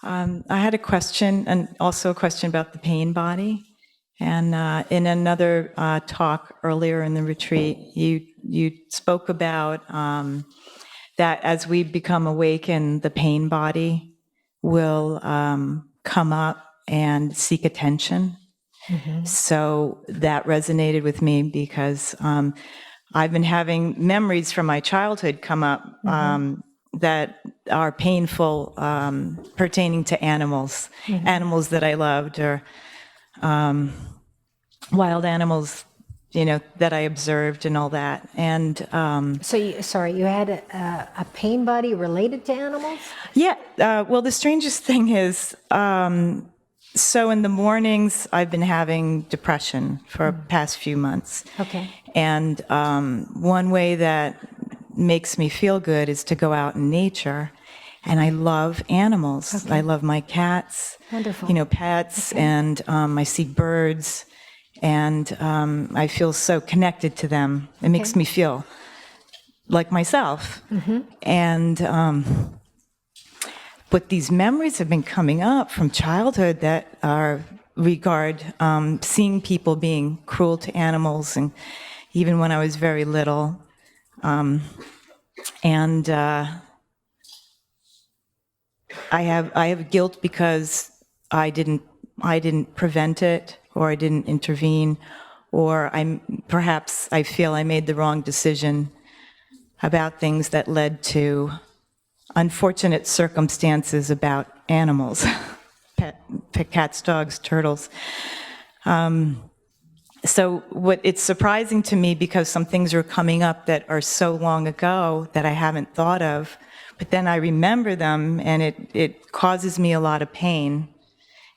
I had a question, and also a question about the pain body. And in another talk earlier in the retreat, you spoke about that as we become awakened, the pain body will come up and seek attention. Mm-hmm. So that resonated with me because I've been having memories from my childhood come up that are painful, pertaining to animals, animals that I loved, or wild animals, that I observed and all that. And so, you had a pain body related to animals? Yeah. Well, the strangest thing is, so in the mornings, I've been having depression for the past few months. Okay. And one way that makes me feel good is to go out in nature. And I love animals. Okay. I love my cats. Wonderful. Pets. Okay. And I see birds. And I feel so connected to them. It makes me feel like myself. Mm-hmm. And but these memories have been coming up from childhood that are regard seeing people being cruel to animals, and even when I was very little. And I have guilt because I didn't prevent it, or I didn't intervene, or perhaps I feel I made the wrong decision about things that led to unfortunate circumstances about animals, pet cats, dogs, turtles. So it's surprising to me because some things are coming up that are so long ago that I haven't thought of, but then I remember them, and it causes me a lot of pain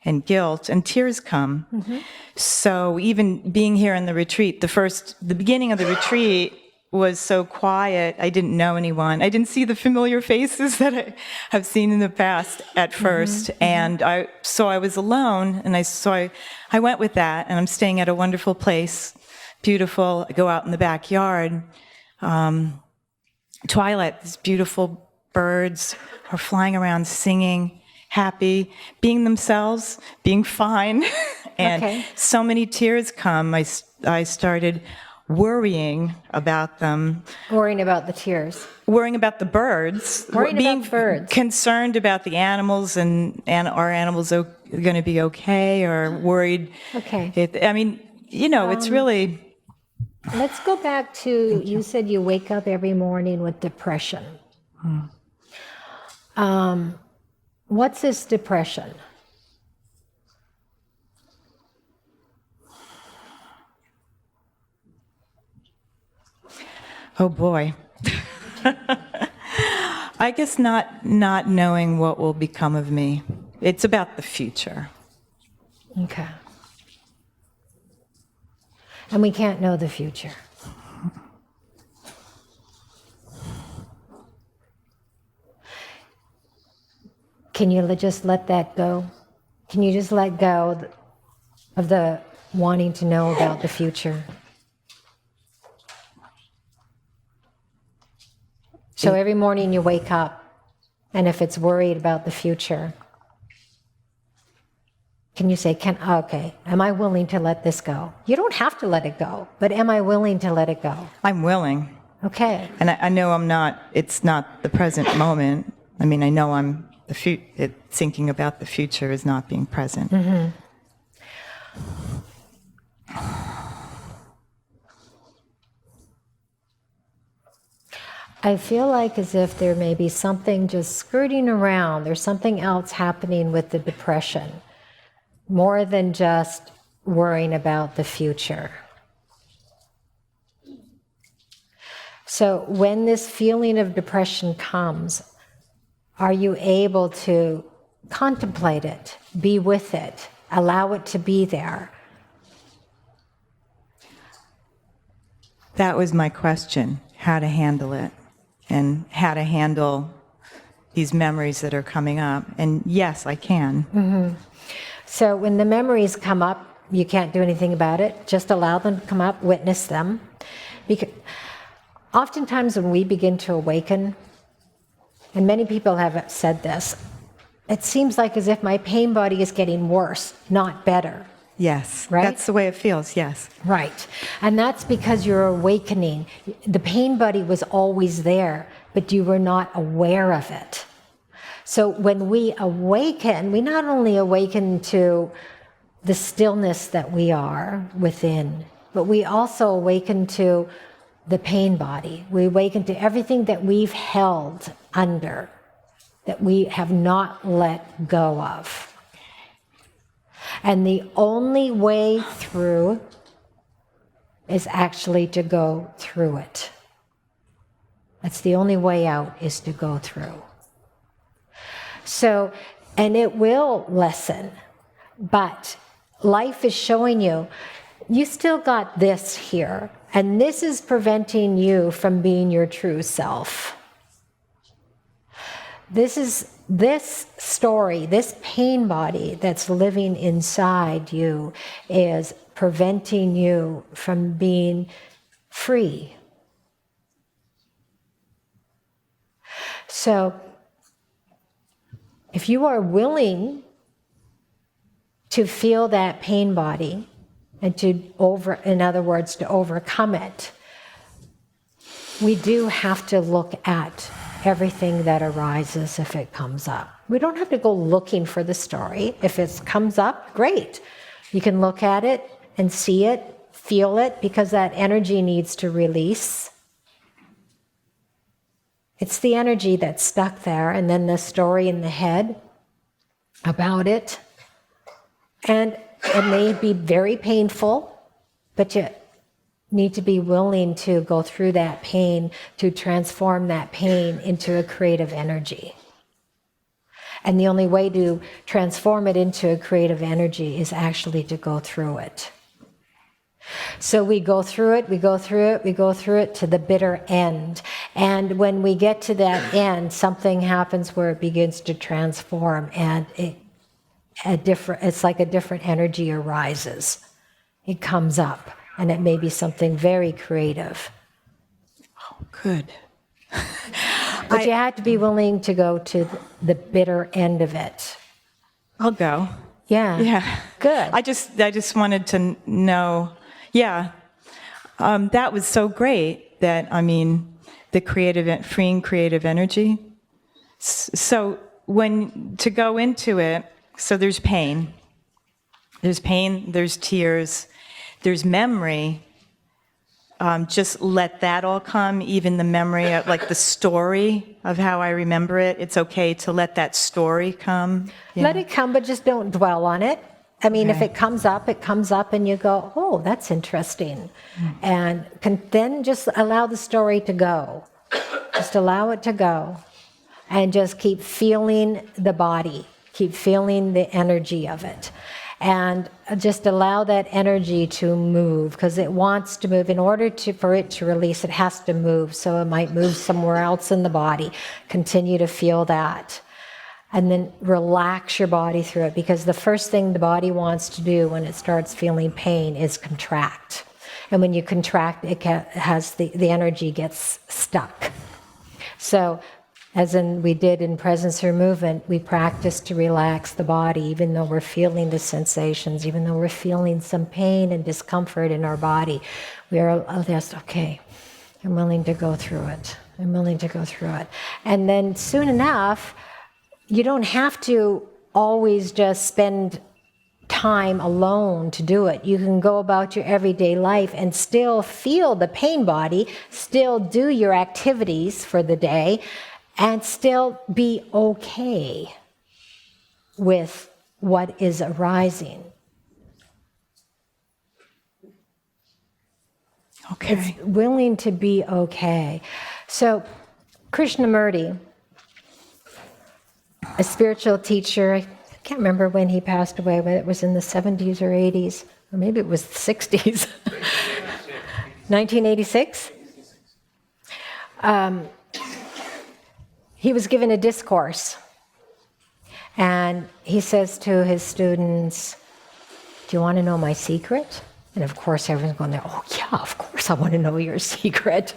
and guilt, and tears come. Mm-hmm. So even being here in the retreat, the beginning of the retreat was so quiet. I didn't know anyone. I didn't see the familiar faces that I have seen in the past at first. Mm-hmm. And I was alone, and I went with that, and I'm staying at a wonderful place, beautiful. I go out in the backyard. Twilight, these beautiful birds are flying around, singing, happy, being themselves, being fine. And so many tears come. I started worrying about them. Worrying about the tears. Worrying about the birds. Being birds. Concerned about the animals, and are animals going to be okay, or worried. Okay. It's really... Let's go back to, you said you wake up every morning with depression. What's this depression? Oh boy. I guess not knowing what will become of me. It's about the future. Okay. And we can't know the future. Can you just let that go? Can you just let go of the wanting to know about the future? So every morning you wake up, and if it's worried about the future, can you say, am I willing to let this go? You don't have to let it go, but am I willing to let it go? I'm willing. Okay. And I know it's not the present moment. I mean, I know thinking about the future is not being present. Mm-hmm. I feel like as if there may be something just skirting around. There's something else happening with the depression, more than just worrying about the future. So when this feeling of depression comes, are you able to contemplate it, be with it, allow it to be there? That was my question, how to handle it, and how to handle these memories that are coming up. And yes, I can. Mm-hmm. So when the memories come up, you can't do anything about it. Just allow them to come up, witness them. Because oftentimes when we begin to awaken, and many people have said this, it seems like as if my pain body is getting worse, not better. Yes. Right? That's the way it feels, yes. Right. And that's because you're awakening. The pain body was always there, but you were not aware of it. So when we awaken, we not only awaken to the stillness that we are within, but we also awaken to the pain body. We awaken to everything that we've held under, that we have not let go of. And the only way through is actually to go through it. That's the only way out, is to go through. So, and it will lessen, but life is showing you, you still got this here, and this is preventing you from being your true self. This story, this pain body that's living inside you is preventing you from being free. So, if you are willing to feel that pain body and in other words, to overcome it, we do have to look at everything that arises if it comes up. We don't have to go looking for the story. If it comes up, great. You can look at it and see it, feel it, because that energy needs to release. It's the energy that's stuck there, and then the story in the head about it. And it may be very painful, but you need to be willing to go through that pain, to transform that pain into a creative energy. And the only way to transform it into a creative energy is actually to go through it. So we go through it, we go through it, we go through it to the bitter end. And when we get to that end, something happens where it begins to transform, and it's like a different energy arises. It comes up. And it may be something very creative. Oh, good. But you have to be willing to go to the bitter end of it. I'll go. Yeah. Yeah. Good. I just wanted to know, yeah. That was so great that, freeing creative energy. So to go into it, so there's pain. There's pain, there's tears. There's memory. Just let that all come, even the memory of, like, the story of how I remember it. It's okay to let that story come. Yeah. Let it come, but just don't dwell on it. If it comes up, and you go, oh, that's interesting. And then just allow the story to go. Just allow it to go. And just keep feeling the body. Keep feeling the energy of it. And just allow that energy to move, because it wants to move. In order for it to release, it has to move. So it might move somewhere else in the body. Continue to feel that. And then relax your body through it, because the first thing the body wants to do when it starts feeling pain is contract. And when you contract, the energy gets stuck. So, as we did in presence through movement, we practice to relax the body, even though we're feeling the sensations, even though we're feeling some pain and discomfort in our body. We are just, okay, I'm willing to go through it. I'm willing to go through it. And then soon enough, you don't have to always just spend time alone to do it. You can go about your everyday life and still feel the pain body, still do your activities for the day, and still be okay with what is arising. Okay. It's willing to be okay. So, Krishnamurti, a spiritual teacher, I can't remember when he passed away, whether it was in the 70s or 80s, or maybe it was the 60s. 1986? He was given a discourse, and he says to his students, do you want to know my secret? And of course everyone's going there, oh yeah, of course I want to know your secret.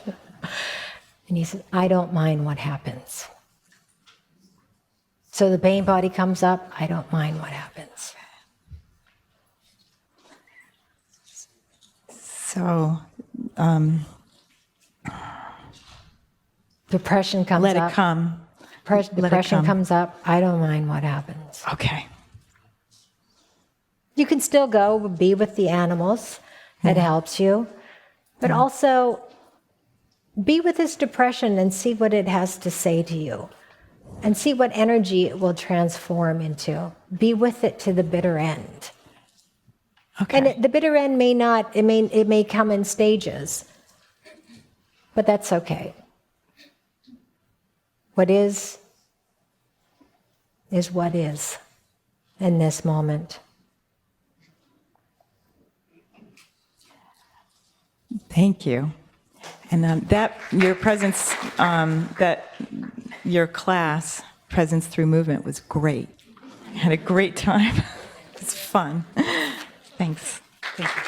And he said, I don't mind what happens. So the pain body comes up, I don't mind what happens. So Depression comes let up. it come. Depression comes up, I don't mind what happens. Okay. You can still go be with the animals. It helps you. But also be with this depression and see what it has to say to you. And see what energy it will transform into. Be with it to the bitter end. Okay. And the bitter end may not, it may come in stages. But that's okay. What is what is in this moment. Thank you. And that your presence, that your class, Presence Through Movement, was great. I had a great time. It was fun. Thanks. Thank you.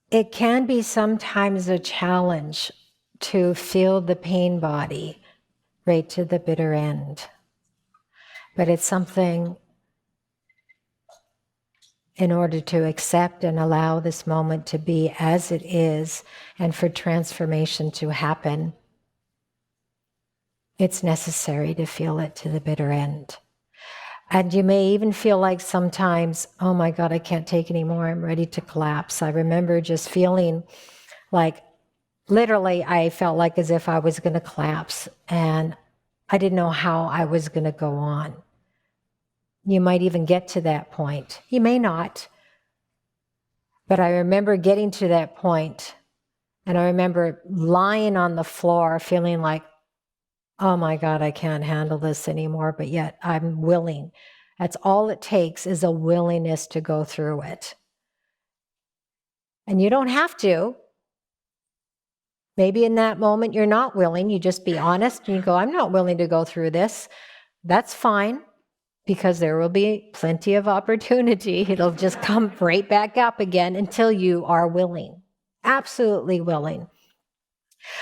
It can be sometimes a challenge to feel the pain body right to the bitter end. But it's something in order to accept and allow this moment to be as it is and for transformation to happen, it's necessary to feel it to the bitter end. And you may even feel like sometimes, oh my God, I can't take anymore, I'm ready to collapse. I remember just feeling like, literally, I felt like as if I was going to collapse, and I didn't know how I was going to go on. You might even get to that point. You may not. But I remember getting to that point, and I remember lying on the floor feeling like, oh my God, I can't handle this anymore, but yet I'm willing. That's all it takes, is a willingness to go through it. And you don't have to. Maybe in that moment you're not willing, you just be honest and you go, I'm not willing to go through this. That's fine, because there will be plenty of opportunity. It'll just come right back up again until you are willing, absolutely willing.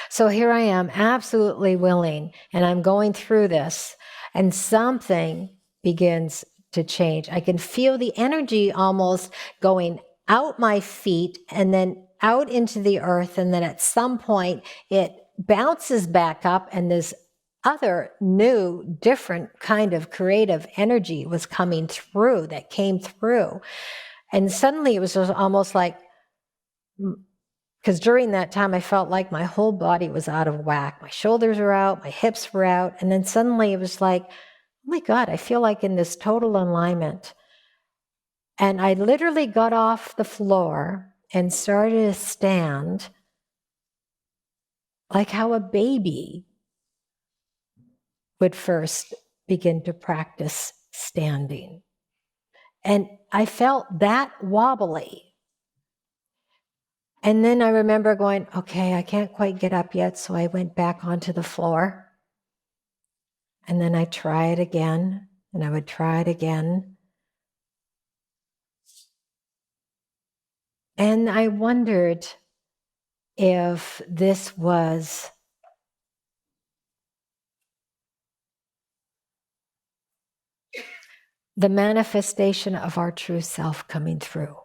So here I am, absolutely willing, and I'm going through this, and something begins to change. I can feel the energy almost going out my feet and then out into the earth, and then at some point it bounces back up, and this other new, different kind of creative energy was coming through, that came through. And suddenly it was just almost like, because during that time, I felt like my whole body was out of whack. My shoulders were out, my hips were out. And then suddenly it was like, oh my God, I feel like in this total alignment. And I literally got off the floor and started to stand like how a baby would first begin to practice standing. And I felt that wobbly. And then I remember going, okay, I can't quite get up yet, so I went back onto the floor. And then I try it again, and I would try it again. And I wondered if this was the manifestation of our true self coming through.